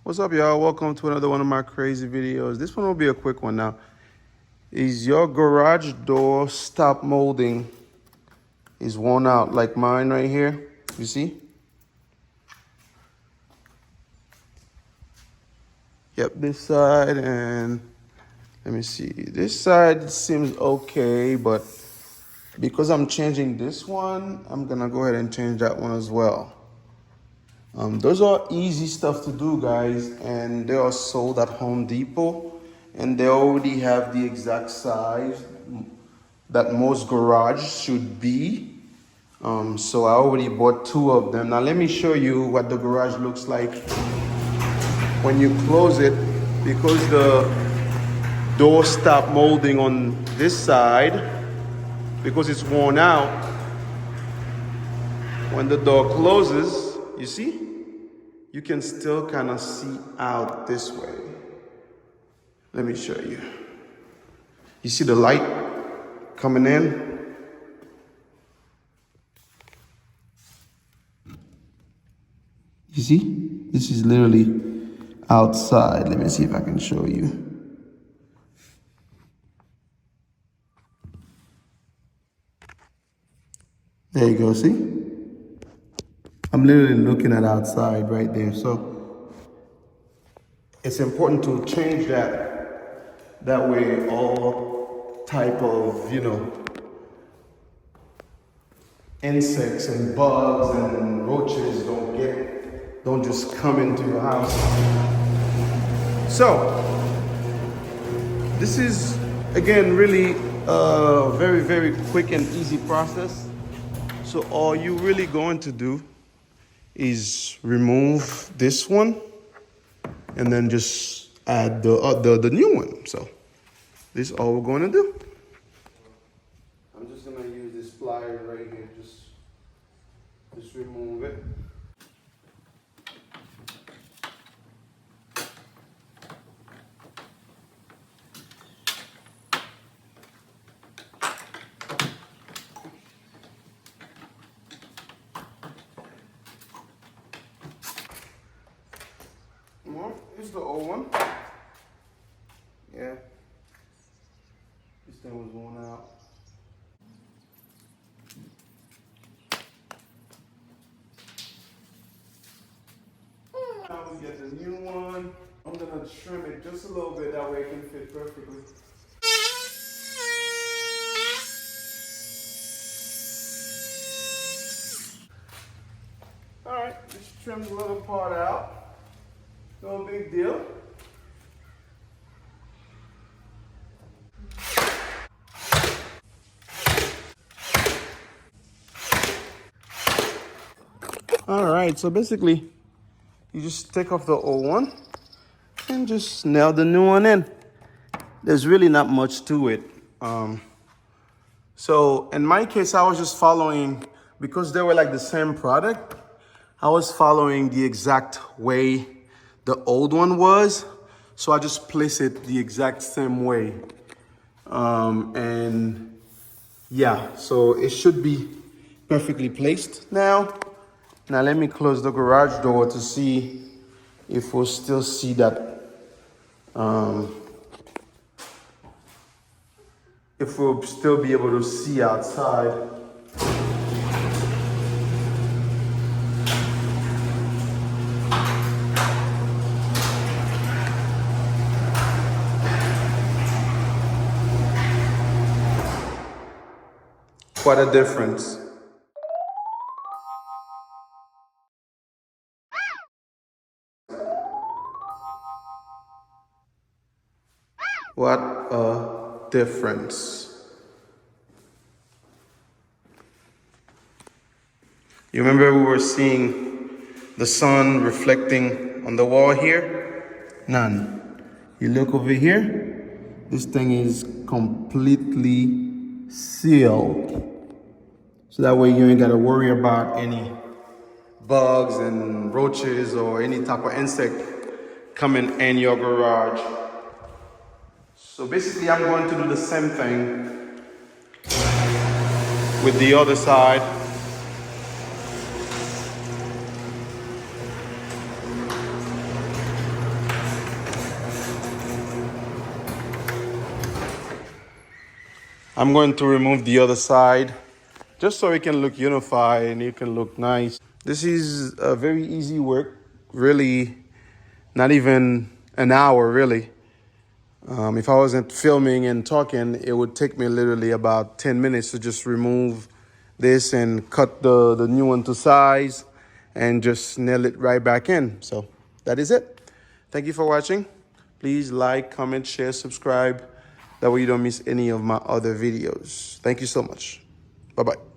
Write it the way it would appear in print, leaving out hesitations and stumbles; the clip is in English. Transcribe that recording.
What's up, y'all? Welcome to another one of my crazy videos. This one will be a quick one now. Is your garage door stop molding is worn out like mine right here? You see? Yep, this side, and let me see. This side seems okay, but because I'm changing this one, I'm gonna go ahead and change that one as well. Those are easy stuff to do, guys, and they are sold at Home Depot, and they already have the exact size that most garage should be. So I already bought 2 of them. Now let me show you what the garage looks like when you close it, because the door stop molding on this side because it's worn out. When the door closes, you see? You can still kind of see out this way. Let me show you. You see the light coming in? You see? This is literally outside. Let me see if I can show you. There you go, see? I'm literally looking at outside right there. So it's important to change that. That way all type of, insects and bugs and roaches don't just come into your house. So this is, again, really a very, very quick and easy process. So all you really going to do is remove this one and then just add the new one. So this is all we're going to do. I'm just going to use this plier right here. Just remove it. Here's the old one. Yeah. This thing was worn out. Now we get the new one. I'm gonna trim it just a little bit, that way it can fit perfectly. Alright, just trim the little part out. No big deal. All right, so basically, you just take off the old one and just nail the new one in. There's really not much to it. So in my case, I was just following, because they were like the same product, I was following the exact way the old one was. So I just place it the exact same way. And yeah, so it should be perfectly placed now. Now let me close the garage door to see if we'll still see that, if we'll still be able to see outside. Quite a difference. What a difference. You remember we were seeing the sun reflecting on the wall here? None. You look over here, this thing is completely sealed. So that way you ain't gotta worry about any bugs and roaches or any type of insect coming in your garage. So basically I'm going to do the same thing with the other side. I'm going to remove the other side just so it can look unified and it can look nice. This is a very easy work, really not even an hour really. If I wasn't filming and talking, it would take me literally about 10 minutes to just remove this and cut the new one to size and just nail it right back in. So that is it. Thank you for watching. Please like, comment, share, subscribe. That way you don't miss any of my other videos. Thank you so much. Bye-bye.